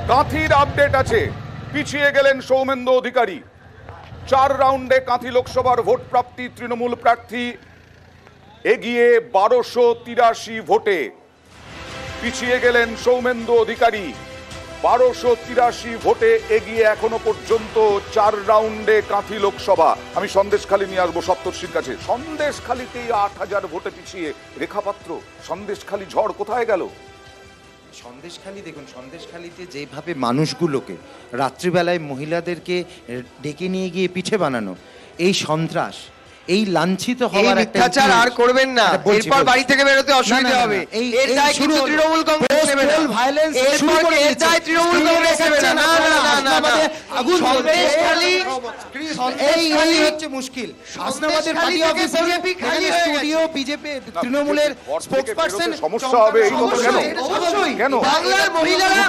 কাঁথির update আছে, পিছিয়ে গেলেন সৌমেন্দু অধিকারী। 4 রাউন্ডে কাঁথি লোকসভার ভোট প্রাপ্তি তৃণমূল প্রার্থী এগিয়ে 1283 ভোটে। পিছিয়ে গেলেন সৌমেন্দু অধিকারী, 1283 ভোটে এগিয়ে এখনো পর্যন্ত 4 রাউন্ডে কাঁথি লোকসভা। আমি সন্দেশখালী নিয়ে আসবো সপ্তর্ষির কাছে। সন্দেশখালীতেই 8000 ভোটে পিছিয়ে রেখা পাত্র। সন্দেশখালী ঝড় কোথায় গেল? সন্দেশখালী দেখুন, সন্দেশখালীতে যেভাবে মানুষগুলোকে রাত্রিবেলায় মহিলাদেরকে ডেকে নিয়ে গিয়ে পিঠে বানানো, এই সন্ত্রাস, এই লাঞ্ছিত হওয়ার একটা মিথ্যাচার আর করবেন না। এরপর বাড়ি থেকে বেরোতে অসুবিধা হবে। এর দায় কিন্তু তৃণমূল কংগ্রেস নেবে না। ভায়োলেন্স শুরু করে এর দায় তৃণমূল কংগ্রেস নেবে না। না না না না, আগুন সন্দেশখালী এই হচ্ছে মুশকিল। হাসনাবাদের পার্টি অফিসার, বিজেপি খালি হয়ে স্টুডিও, বিজেপি তৃণমূলের স্পোকসপারসন, সমস্যা হবে এই কথা কেন? কেন বাংলার মহিলারা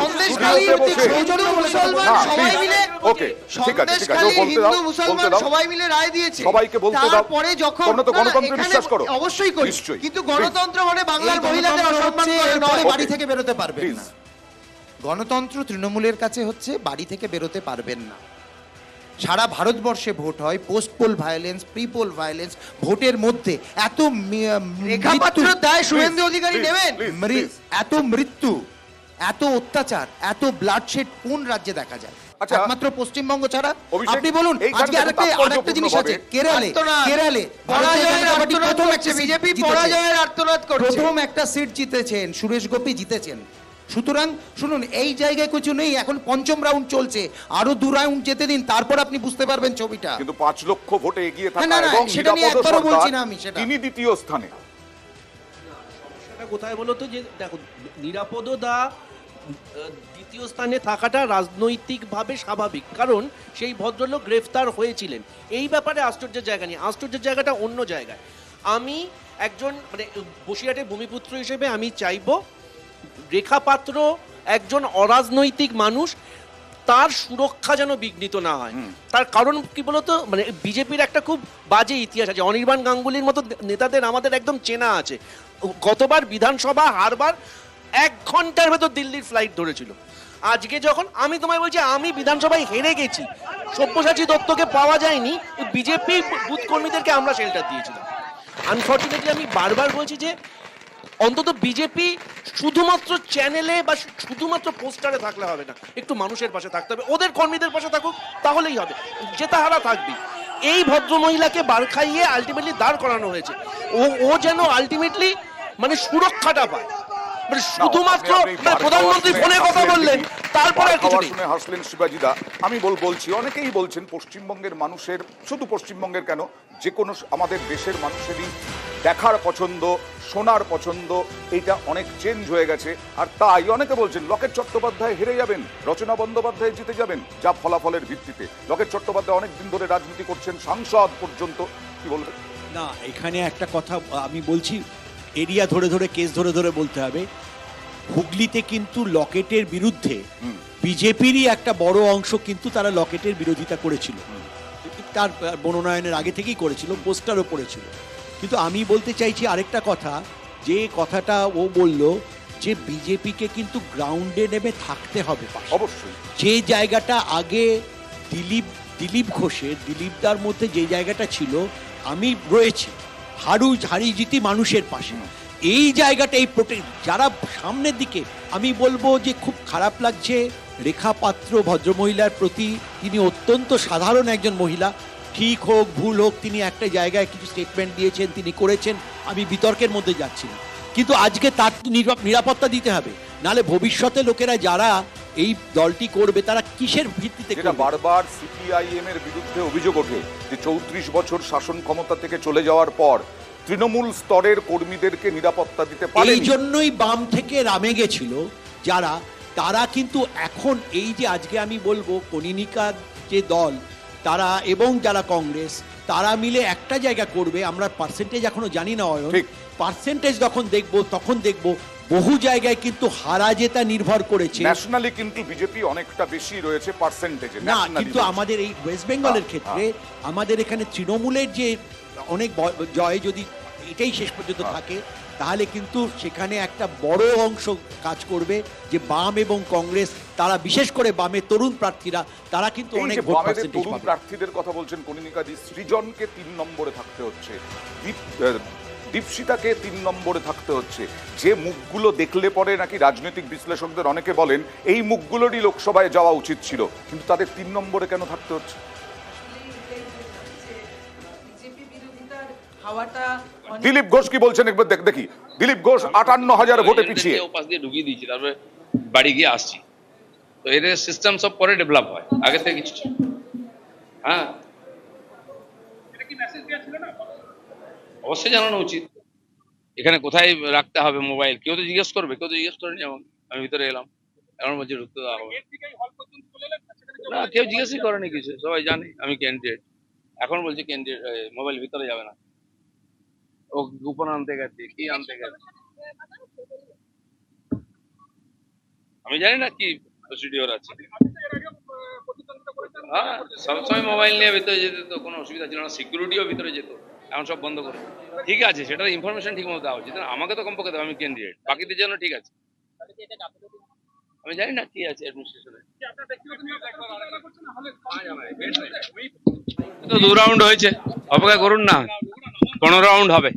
সন্দেশখালীতে হিন্দু মুসলমান সবাই মিলে ওকে ঠিক আছে, ঠিক আছে, বলতে দাও, হিন্দু মুসলমান সবাই মিলে রায় দিয়েছে। সবাইকে বলতে দাও। তারপরে যখন গণতন্ত্রে বিশ্বাস করো? অবশ্যই করি, নিশ্চয়ই। কিন্তু গণতন্ত্র মানে বাংলার মহিলাদের অসম্মান করা নয়। বাড়ি থেকে বেরোতে পারবেন না। গণতন্ত্র তৃণমূলের কাছে হচ্ছে বাড়ি থেকে বেরোতে পারবেন না। সারা ভারতবর্ষে ভোট হয়, post pole violence, pre pole violence, ভোটের মধ্যে এত রেখাপাত্র দায় শুভেন্দু অধিকারী নেবেন? এত মৃত্যু, এত অত্যাচার, এত ব্লাডশেড কোন রাজ্যে দেখা যায়? আচ্ছা, একমাত্র পশ্চিমবঙ্গ ছাড়া। অভিষেক, আপনি বলুন, আজকে আরেকটা জিনিস আছে, কেরালে পরাজয়ের আর্তনাদ করছে বিজেপি, পরাজয়ের আর্তনাদ করছে। প্রথম একটা সিট জিতেছেন, সুরেশ গোপী জিতেছেন। সুতরাং শুনুন, এই জায়গায় কিছু নেই। এখন পঞ্চম রাউন্ড চলছে, আরো 2 রাউন্ড যেতে দিন, তারপর আপনি বুঝতে পারবেন ছবিটা। কিন্তু 5 লক্ষ ভোটে এগিয়ে থাকা না, এবং সেটা নিয়ে নিরাপদ একবারও বলছি না সরকার, আমি সেটা। তিনি দ্বিতীয় স্থানে। সেটা কোথায় বলো তো, যে দেখো নিরাপদতা দ্বিতীয় স্থানে থাকাটা রাজনৈতিকভাবে স্বাভাবিক, কারণ সেই ভদ্রলোক গ্রেফতার হয়েছিলেন। এই ব্যাপারে আশ্চর্যের জায়গা নেই, আশ্চর্যের জায়গাটা অন্য জায়গায়। আমি একজন মানে বসিরহাটের ভূমিপুত্র হিসেবে আমি চাইবো রেখা পাত্র একজন অরাজনৈতিক মানুষ, তার সুরক্ষা যেন বিঘ্নিত না হয়। তার কারণ কি বলতো, মানে বিজেপির একটা খুব বাজে ইতিহাস আছে। অনির্বাণ গাঙ্গুলির মতো নেতাদের আমাদের একদম চেনা আছে। গতবার বিধানসভা হারবার 1 ঘন্টার ভেতর দিল্লির ফ্লাইট ধরেছিল। আজকে যখন আমি তোমায় বলছি আমি বিধানসভায় হেরে গেছি, সব্যসাচী দত্তকে পাওয়া যায়নি, বিজেপি বুথ কর্মীদেরকে আমরা শেল্টার দিয়েছিলাম। আনফর্চুনেটলি আমি বারবার বলছি যে অন্তত বিজেপি শুধুমাত্র চ্যানেলে বা শুধুমাত্র পোস্টারে থাকলে হবে না, একটু মানুষের পাশে থাকতে হবে। ওদের কর্মীদের পাশে থাকুক, তাহলেই হবে। জেতা হারা থাকবি। এই ভদ্র মহিলাকে বার খাইয়ে আলটিমেটলি দাঁড় করানো হয়েছে। ও যেন আলটিমেটলি মানে সুরক্ষাটা পায়। মানে শুধুমাত্র প্রধানমন্ত্রী ফোনে কথা বললেন, তারপরে কিছু নেই। শুনে হাসলেন শিবাজিদা। আমি বলছি, অনেকেই বলছেন পশ্চিমবঙ্গের মানুষের, শুধু পশ্চিমবঙ্গের কেন, যে কোনো আমাদের দেশের মানুষেরই দেখার পছন্দ, শোনার পছন্দ, এইটা অনেক চেঞ্জ হয়ে গেছে। আর তাই অনেকে বলছেন লকেট চট্টোপাধ্যায় হেরে যাবেন, রচনা বন্দ্যোপাধ্যায় জিতে যাবেন, যা ফলাফলের ভিত্তিতে। লকেট চট্টোপাধ্যায় অনেকদিন ধরে রাজনীতি করছেন, সাংসদ পর্যন্ত। কি বলবেন? না, এখানে একটা কথা আমি বলছি, এরিয়া ধরে ধরে, কেস ধরে ধরে বলতে হবে। হুগলিতে কিন্তু লকেটের বিরুদ্ধে বিজেপিরই একটা বড় অংশ কিন্তু তারা লকেটের বিরোধিতা করেছিল, তার মনোনয়নের আগে থেকেই করেছিল, পোস্টারও পড়েছিল। কিন্তু আমি বলতে চাইছি আরেকটা কথা, যে কথাটা ও বলল যে বিজেপিকে কিন্তু গ্রাউন্ডে নেমে থাকতে হবে। অবশ্যই যে জায়গাটা আগে দিলীপ ঘোষের, দিলীপদার মধ্যে যে জায়গাটা ছিল, আমি রয়েছি হারি জিতি মানুষের পাশে, এই জায়গাটা, এই যারা সামনের দিকে, আমি বলবো যে খুব খারাপ লাগছে রেখা পাত্র ভদ্রমহিলার প্রতি। তিনি অত্যন্ত সাধারণ একজন মহিলা, ঠিক হোক ভুল হোক, তিনি একটা জায়গায় কিছু স্টেটমেন্ট দিয়েছেন, তিনি করেছেন, আমি বিতর্কের মধ্যে যাচ্ছি না। কিন্তু আজকে তার নিরাপত্তা দিতে হবে, নালে ভবিষ্যতে লোকেরা যারা এই দলটি করবে তারা কিসের ভিত্তিতে করবে? বারবার সিপিআইএম এর বিরুদ্ধে অভিযোগ ওঠে যে 34 বছর শাসন ক্ষমতা থেকে চলে যাওয়ার পর তৃণমূল স্তরের কর্মীদেরকে নিরাপত্তা দিতে পারেনি। এই জন্যই বাম থেকে রামে গেছিল যারা, তারা কিন্তু এখন এই যে আজকে আমি বলবো কনিনিকার যে দল, তারা এবং যারা কংগ্রেস, তারা মিলে একটা জায়গা করবে। আমরা পার্সেন্টেজ এখনো জানি না, পার্সেন্টেজ যখন দেখবো তখন দেখবো বহু জায়গায় কিন্তু হারা জেতা নির্ভর করেছে। ন্যাশনালি কিন্তু বিজেপি অনেকটা বেশি রয়েছে পার্সেন্টেজে না, কিন্তু আমাদের এই ওয়েস্ট বেঙ্গলের ক্ষেত্রে আমাদের এখানে তৃণমূলের যে অনেক জয় যদি এটাই শেষ পর্যন্ত থাকে, তাহলে কিন্তু সেখানে একটা বড় অংশ কাজ করবে যে বাম এবং কংগ্রেস, তারা বিশেষ করে বামের তরুণ প্রার্থীরা, তারা কিন্তু এই অনেক যে ভোট বামেদের পার্সেন্টেজ তরুণ পাবে। প্রার্থীদের কথা বলছেন কনিনিকাজি, সৃজনকে 3 নম্বরে থাকতে হচ্ছে, দীপশিতাকে 3 নম্বরে থাকতে হচ্ছে। যে মুখগুলো দেখলে পরে নাকি রাজনৈতিক বিশ্লেষকদের অনেকে বলেন এই মুখগুলোরই লোকসভায় যাওয়া উচিত ছিল, কিন্তু তাদের 3 নম্বরে কেন থাকতে হচ্ছে? দিলীপ ঘোষ কি বলছেন একবার দেখি। দিলীপ ঘোষ 58,000 ভোটে পিছিয়ে। পাশ দিয়ে ঢুকিয়ে দিয়েছি, তারপরে বাড়ি গিয়ে আসছি। তো এদের সিস্টেম সব পরে ডেভেলপ হয়, আগে থেকে কিছু ছিল। হ্যাঁ, অবশ্যই জানানো উচিত। এখানে কোথায় রাখতে হবে মোবাইল, কেউ তো জিজ্ঞেস করবে, কেউ তো জিজ্ঞেস করেনি। যেমন আমি ভিতরে এলাম, এখন বলছি ঢুকতে দেওয়া হবে না, কেউ জিজ্ঞেসই করেনি কিছু, সবাই জানে আমি ক্যান্ডিডেট। এখন বলছি ক্যান্ডিডেট মোবাইল ভিতরে যাবে না, ও গোপন আনতে গেছে, কি আনতে গেছে আমি জানি না, কি প্রসিডিওর আছে। হ্যাঁ, সবসময় মোবাইল নিয়ে ভিতরে যেতে তো কোনো অসুবিধা ছিল না, সিকিউরিটিও ভিতরে যেত, এখন সব বন্ধ করে। ঠিক আছে, সেটার ইনফরমেশন ঠিক মতো দেওয়া উচিত। আমাকে তো কমপক্ষে দেবে, আমি ক্যান্ডিডেট, বাকিদের জন্য ঠিক আছে। আমি জানি না কি আছে অ্যাডমিনিস্ট্রেশনে। তো 2 রাউন্ড হয়েছে, অপেক্ষা করুন না, 15 রাউন্ড হবে।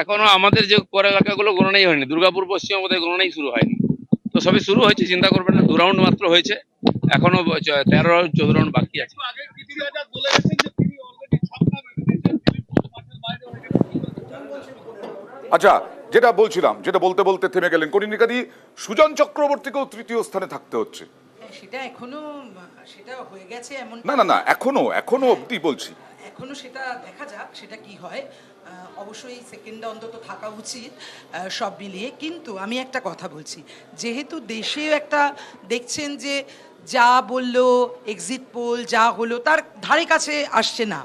এখনো আমাদের যে পর এলাকাগুলো গণনাই হয়নি, দুর্গাপুর পশ্চিম আমাদের গণনাই শুরু হয়নি, তো সবই শুরু হয়েছে, চিন্তা করবেন না। 2 রাউন্ড মাত্র হয়েছে, এখনো 13 রাউন্ড 14 রাউন্ড বাকি আছে। আচ্ছা, যেটা বলছিলাম, যেটা বলতে বলতে থেমে গেলেন কনিনিকাদি, সুজন চক্রবর্তীকেও 3য় স্থানে থাকতে হচ্ছে। সেটা এখনো সেটা হয়ে গেছে এমন না, এখনো অবধি বলছি। এখনো সেটা দেখা যাক সেটা কি হয়। অবশ্যই সেকেন্ডে অন্তত থাকা উচিত সব মিলিয়ে। কিন্তু আমি একটা কথা বলছি, যেহেতু দেশে একটা দেখছেন যে যা বললো এক্সিট পোল যা হলো তার ধারে কাছে আসছে না,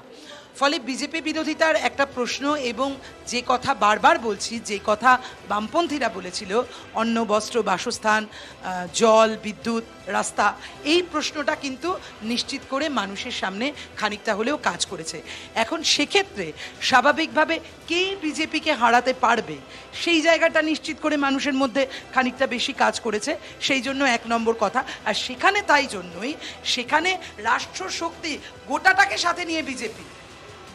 ফলে বিজেপি বিরোধিতার একটা প্রশ্ন, এবং যে কথা বারবার বলছি, যে কথা বামপন্থীরা বলেছিল, অন্ন বস্ত্র বাসস্থান জল বিদ্যুৎ রাস্তা, এই প্রশ্নটা কিন্তু নিশ্চিত করে মানুষের সামনে খানিকটা হলেও কাজ করেছে। এখন সেক্ষেত্রে স্বাভাবিকভাবে কে বিজেপিকে হারাতে পারবে সেই জায়গাটা নিশ্চিত করে মানুষের মধ্যে খানিকটা বেশি কাজ করেছে, সেই জন্য 1 নম্বর কথা। আর সেখানে তাই জন্যই সেখানে রাষ্ট্রশক্তি গোটাটাকে সাথে নিয়ে বিজেপি,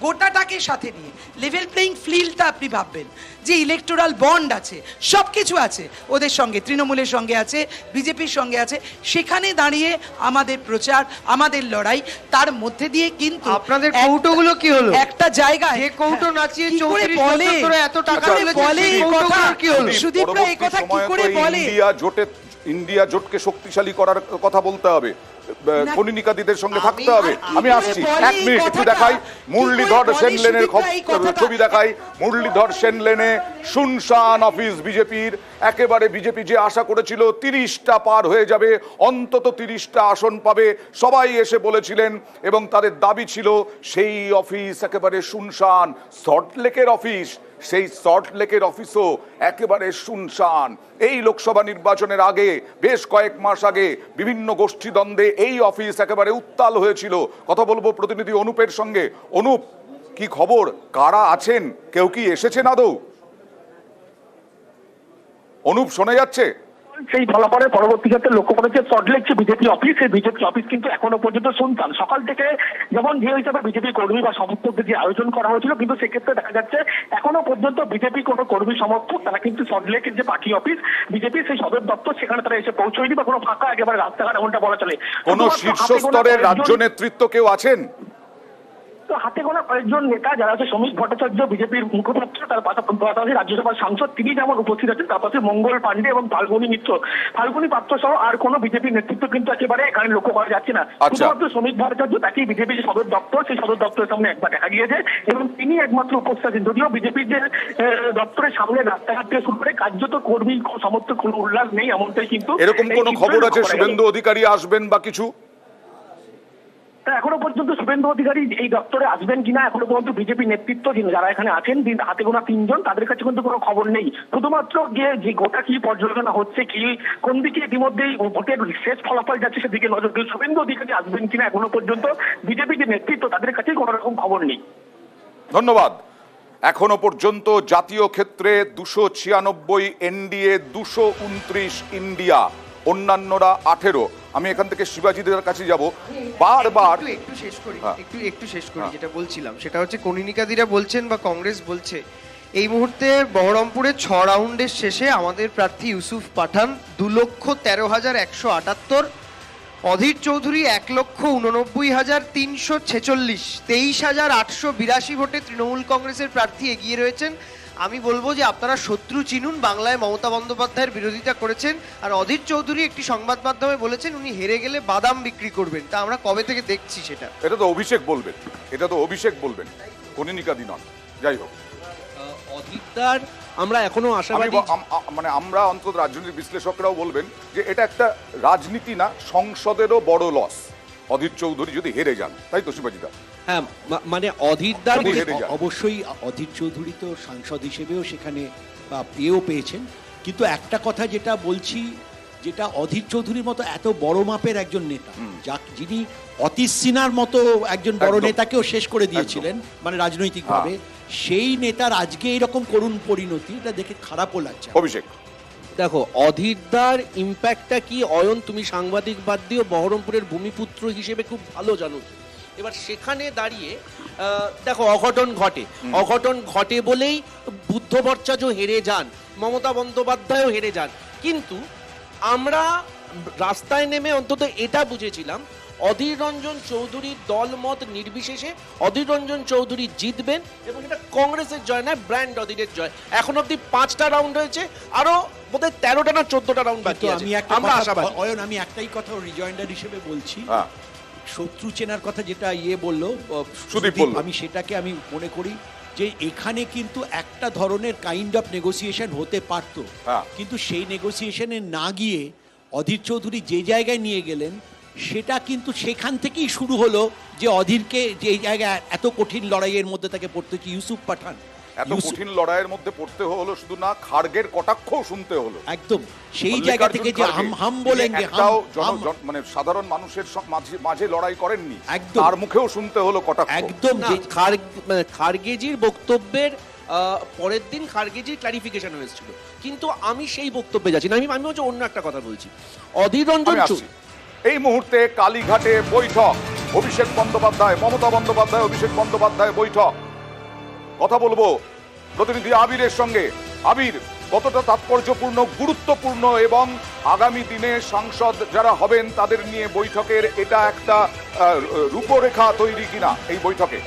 গোটাটাকে সাথে নিয়ে লেভেল প্লেইং ফিল্ডটা আপনি ভাববেন যে ইলেকটোরাল বন্ড আছে, সব কিছু আছে ওদের সঙ্গে, তৃণমূলের সঙ্গে আছে, বিজেপির সঙ্গে আছে, সেখানে দাঁড়িয়ে আমাদের প্রচার, আমাদের লড়াই, তার মধ্যে দিয়ে কিন্তু আপনাদের কৌটোগুলো কি হলো? একটা জায়গায় যে কৌটো নাচিয়ে কি করে 34 বলে, বছর এত টাকা কি করে তুলেছে, বলে সেই এই কৌটোগুলোর কথা? কি হলো? সুদীপরা এই কথা কি করে বলে? ইন্ডিয়া জোটকে শক্তিশালী করার কথা বলতে হবে, কনিনিকাদিদের সঙ্গে থাকতে হবে। আমি আসছি, 1 মিনিট একটু দেখাই মুরলীধর সেন লেনের ছবি দেখাই। মুরলীধর সেন লেনে শুনশান অফিস বিজেপির, একেবারে বিজেপি যে আশা করেছিল 30টা পার হয়ে যাবে, অন্তত 30টা আসন পাবে, সবাই এসে বলেছিলেন এবং তাদের দাবি ছিল সেই অফিস একেবারে শুনশান। সল্টলেকের অফিস, সেই সল্টলেকের অফিসও একেবারে শুনশান। এই লোকসভা নির্বাচনের আগে, বেশ কয়েক মাস আগে বিভিন্ন গোষ্ঠী দ্বন্দ্বে এই অফিস একেবারে উত্তাল হয়েছিল। কথা বলবো প্রতিনিধি অনুপের সঙ্গে। অনুপ, কি খবর, কারা আছেন, কেউ কি এসেছেন আদৌ? অনুপ, শোনা যাচ্ছে? সেই ফলাফলের পরবর্তী ক্ষেত্রে লক্ষ্য করেছে সল্টলেক যে বিজেপি অফিস, সেই বিজেপি অফিস কিন্তু এখনো পর্যন্ত শুনতাম। সকাল থেকে যেমন যে হিসাবে বিজেপি কর্মী বা সমর্থকদের যে আয়োজন করা হয়েছিল, কিন্তু সেক্ষেত্রে দেখা যাচ্ছে এখনো পর্যন্ত বিজেপি কোনো কর্মী সমর্থক তারা কিন্তু সল্টলেকের যে পার্টি অফিস বিজেপি সেই সদর দপ্তর সেখানে তারা এসে পৌঁছয়নি, বা কোনো ফাঁকা একেবারে রাস্তাঘাট এমনটা বলা চলে। কোন শীর্ষস্তরের রাজ্য নেতৃত্ব কেউ আছেন? তো হাতে গোনা কয়েকজন নেতা যারা হচ্ছে শ্রমিক ভট্টাচার্য বিজেপির মুখপাত্র, তার পাশাপাশি রাজ্যসভার সাংসদ তিনি যেমন উপস্থিত আছেন, তার পাশে মঙ্গল পাণ্ডে এবং ফাল্গুনী পাত্র সহ আর কোনো বিজেপি নেতৃত্ব কিন্তু একেবারে এখানে লক্ষ্য করা যাচ্ছে না। শুধুমাত্র শ্রমিক ভট্টাচার্য, তাকেই বিজেপির যে সদর দপ্তর, সেই সদর দপ্তরের সামনে একবার দেখা গিয়েছে এবং তিনি একমাত্র উপস্থিত আছেন। যদিও বিজেপির যে দপ্তরের সামনে রাস্তাঘাট থেকে শুরু করে কার্যত কর্মী সমর্থক কোনো উল্লাস নেই, এমনটাই কিন্তু। এরকম কোন খবর আছে শুভেন্দু অধিকারী আসবেন বা কিছু? তা এখনো পর্যন্ত শুভেন্দু অধিকারী এই দপ্তরে আসবেন কিনা এখনো পর্যন্ত বিজেপি নেতৃত্ব যারা এখানে আছেন হাতে গোনা 3 জন, তাদের কাছে কিন্তু কোনো খবর নেই। শুধুমাত্র গিয়ে যে গোটা কি পর্যালোচনা হচ্ছে, কি কোন দিকে ইতিমধ্যেই ভোটের শেষ ফলাফল যাচ্ছে সেদিকে নজর দিয়ে শুভেন্দু অধিকারী আসবেন কিনা এখনো পর্যন্ত বিজেপি যে নেতৃত্ব তাদের কাছে কোনো রকম খবর নেই। ধন্যবাদ। এখনো পর্যন্ত জাতীয় ক্ষেত্রে 296, এনডিএ 229, ইন্ডিয়া অন্যান্যরা 18। আমি এখান থেকে শিবাজিদের কাছে যাব। বারবার একটু শেষ করি হ্যাঁ। একটু শেষ করি যেটা বলছিলাম সেটা হচ্ছে কনিনিকাদিরা বলছেন বা কংগ্রেস বলছে এই মুহূর্তে বহরমপুরে 6 রাউন্ডের শেষে আমাদের প্রার্থী ইউসুফ পাঠান 2,13,178, অধীর চৌধুরী 1,89,346, 23,882 ভোটে তৃণমূল কংগ্রেসের প্রার্থী এগিয়ে রয়েছেন। আমি বলবো যে আপনারা শত্রু চিনুন, বাংলায় মমতা বন্দ্যোপাধ্যায়ের বিরোধিতা করেছেন, আর অধীর চৌধুরী একটি সংবাদ মাধ্যমে বলেছেন উনি হেরে গেলে বাদাম বিক্রি করবেন। তা আমরা কবে থেকে দেখছি সেটা? এটা তো অভিষেক বলবেন, কনিনিকাদি নন। যাই হোক, অধিকদার আমরা এখনো আশাবাদী, মানে আমরা অন্তত রাজনৈতিক বিশ্লেষকরাও বলবেন যে এটা একটা রাজনীতি না, সংসদেরও বড় লস অধীর চৌধুরী যদি হেরে যান, তাই তো শিবাজিদা? হ্যাঁ, মানে অধীরদার অবশ্যই অধীর চৌধুরী তো সাংসদ হিসেবেও সেখানে পেয়েও পেয়েছেন, কিন্তু একটা কথা যেটা বলছি, যেটা অধীর চৌধুরীর মতো এত বড় মাপের একজন নেতা, যিনি অতীশ সিনহার মতো একজন বড় নেতাকেও শেষ করে দিয়েছিলেন মানে রাজনৈতিকভাবে, সেই নেতার আজকে এরকম করুণ পরিণতি, এটা দেখে খারাপও লাগছে। অভিষেক, দেখো অধীরদার ইম্প্যাক্টটা কি অয়ন, তুমি সাংবাদিক বাদ দিও, বহরমপুরের ভূমিপুত্র হিসেবে খুব ভালো জানো। এবার সেখানে দাঁড়িয়ে দেখো অঘটন ঘটে বলেই বুদ্ধ ভট্টাচার্য হেরে যান, মমতা বন্দ্যোপাধ্যায়ও হেরে যান, কিন্তু আমরা রাস্তায় নেমে অন্তত এটা বুঝেছিলাম অধীর রঞ্জন চৌধুরীর দলমত নির্বিশেষে অধীর রঞ্জন চৌধুরী জিতবেন এবং এটা কংগ্রেসের জয় নয়, ব্র্যান্ড অধীরের জয়। এখন অব্দি 5টা রাউন্ড হয়েছে, আরো বোধহয় 13টা না 14টা রাউন্ড বাকি আছে। আমরা আশাবাদী। অয়ন, আমি একটাই কথা রিজয়েন্ডার হিসেবে বলছি, শত্রু চেনার কথা যেটা বললো সুদীপ, আমি সেটাকে আমি মনে করি যে এখানে কিন্তু একটা ধরনের কাইন্ড অফ নেগোসিয়েশন হতে পারত, কিন্তু সেই নেগোসিয়েশনে না গিয়ে অধীর চৌধুরী যে জায়গায় নিয়ে গেলেন সেটা কিন্তু সেখান থেকেই শুরু হলো যে অধীরকে যে জায়গায় এত কঠিন লড়াইয়ের মধ্যে তাকে পড়তে হচ্ছে ইউসুফ পাঠান, এত কঠিন লড়াইয়ের মধ্যে পড়তে হলো শুধু না, খাড়গের কটাক্ষও শুনতে হলো একদম সেই জায়গা থেকে যে হাম বলেনগে, মানে সাধারণ মানুষের মাঝে লড়াই করেননি, তার মুখেও শুনতে হলো কটাক্ষ। একদম খাড়গেজির বক্তব্যের পরের দিন খাড়গেজির ক্লারিফিকেশন হয়েছিল, কিন্তু আমি সেই বক্তব্যে যাচ্ছি না, আমি হচ্ছে অন্য একটা কথা বলছি। অধীর রঞ্জন এই মুহূর্তে কালীঘাটে বৈঠক, অভিষেক বন্দ্যোপাধ্যায়, মমতা বন্দ্যোপাধ্যায়, অভিষেক বন্দ্যোপাধ্যায় বৈঠক। কথা বলবো প্রতিনিধি আবিরের সঙ্গে। আবির, কতটা তাৎপর্যপূর্ণ, গুরুত্বপূর্ণ এবং আগামী দিনে সাংসদ যারা হবেন তাদের নিয়ে বৈঠকের এটা একটা রূপরেখা তৈরি কিনা এই বৈঠকে?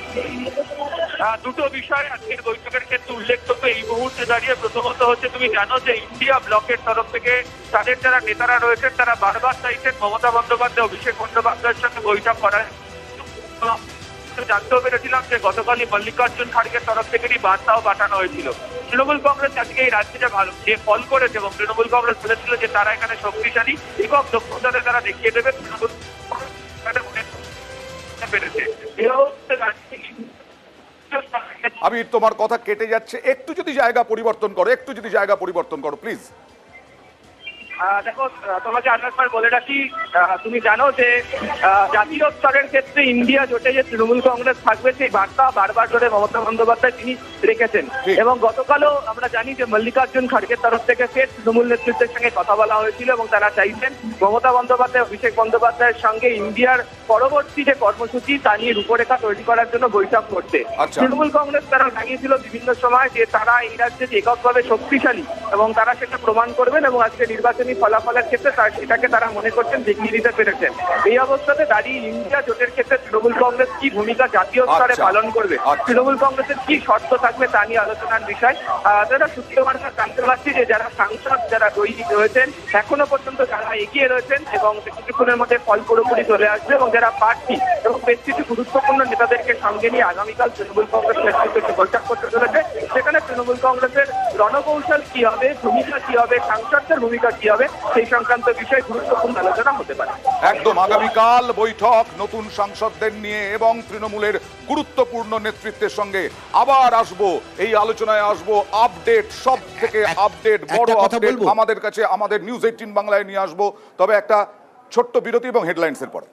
দুটো বিষয় আজকের বৈঠকের ক্ষেত্রে উল্লেখযোগ্য এই মুহূর্তে দাঁড়িয়ে। প্রথমত হচ্ছে, তুমি জানো যে ইন্ডিয়া ব্লকের তরফ থেকে তাদের যারা নেতারা রয়েছেন তারা বারবার চাইছেন মমতা বন্দ্যোপাধ্যায়, অভিষেক বন্দ্যোপাধ্যায়ের সঙ্গে বৈঠক করার। জানতেও পেরেছিলাম যে গতকালই মল্লিকার্জুন খাড়গের তরফ থেকে বার্তাও পাঠানো হয়েছিল। তৃণমূল কংগ্রেস আজকে এই রাজ্যে ভালো যে ফল করেছে এবং তৃণমূল কংগ্রেস বলেছিল যে তারা এখানে শক্তিশালী এবং দক্ষতাতে তারা দেখিয়ে দেবে, তৃণমূল পেরেছে। আবির, তোমার কথা কেটে যাচ্ছে, একটু যদি জায়গা পরিবর্তন করো প্লিজ। দেখো, তোমাকে আরেকবার বলে রাখি, তুমি জানো যে জাতীয় স্তরের ক্ষেত্রে ইন্ডিয়া জোটে যে তৃণমূল কংগ্রেস থাকবে সেই বার্তা বারবার ধরে মমতা বন্দ্যোপাধ্যায় তিনি রেখেছেন, এবং গতকালও আমরা জানি যে মল্লিকার্জুন খাড়গের তরফ থেকে ফের তৃণমূল নেতৃত্বের সঙ্গে কথা বলা হয়েছিল এবং তারা চাইছেন মমতা বন্দ্যোপাধ্যায়, অভিষেক বন্দ্যোপাধ্যায়ের সঙ্গে ইন্ডিয়ার পরবর্তী যে কর্মসূচি তা নিয়ে রূপরেখা তৈরি করার জন্য বৈঠক করতে। তৃণমূল কংগ্রেস তারা জানিয়েছিল বিভিন্ন সময় যে তারা এই রাজ্যে যে এককভাবে শক্তিশালী এবং তারা সেটা প্রমাণ করবেন, এবং আজকে নির্বাচনী ফলাফলের ক্ষেত্রে সেটাকে তারা মনে করছেন দেখিয়ে দিতে পেরেছেন। এই অবস্থাতে দাঁড়িয়ে ইন্ডিয়া জোটের ক্ষেত্রে তৃণমূল কংগ্রেস কি ভূমিকা জাতীয় স্তরে পালন করবে, তৃণমূল কংগ্রেসের কি শর্ত থাকবে তা নিয়ে আলোচনার বিষয়। যারা সূত্রে মানুষ জানতে পারছি যে যারা সাংসদ যারা রয়েছেন এখনো পর্যন্ত যারা এগিয়ে রয়েছেন এবং কিছুক্ষণের মধ্যে ফল পুরোপুরি চলে আসবে, এবং যারা প্রার্থী এবং এবং বেশ কিছু গুরুত্বপূর্ণ নেতাদেরকে সঙ্গে নিয়ে আগামীকাল তৃণমূল কংগ্রেস নেতৃত্ব একটি বৈঠক করতে চলেছে, সেখানে তৃণমূল কংগ্রেসের রণকৌশল কি হবে, ভূমিকা কি হবে, সাংসদদের ভূমিকা কি হবে, সেই সংক্রান্ত বিষয়ে গুরুত্বপূর্ণ আলোচনা হতে পারে। একদম, আগামীকাল বৈঠক নতুন সাংসদদের নিয়ে এবং তৃণমূলের গুরুত্বপূর্ণ নেতৃত্বের সঙ্গে আবার আসবো, এই আলোচনায় আসবো আপডেট, সব থেকে আপডেট, বড় একটা কথা আপডেট বলবো? আমাদের কাছে আমাদের নিউজ 18 বাংলায় নিয়ে আসবো। তবে একটা ছোট্ট বিরতি এবং হেডলাইন্সের পরে।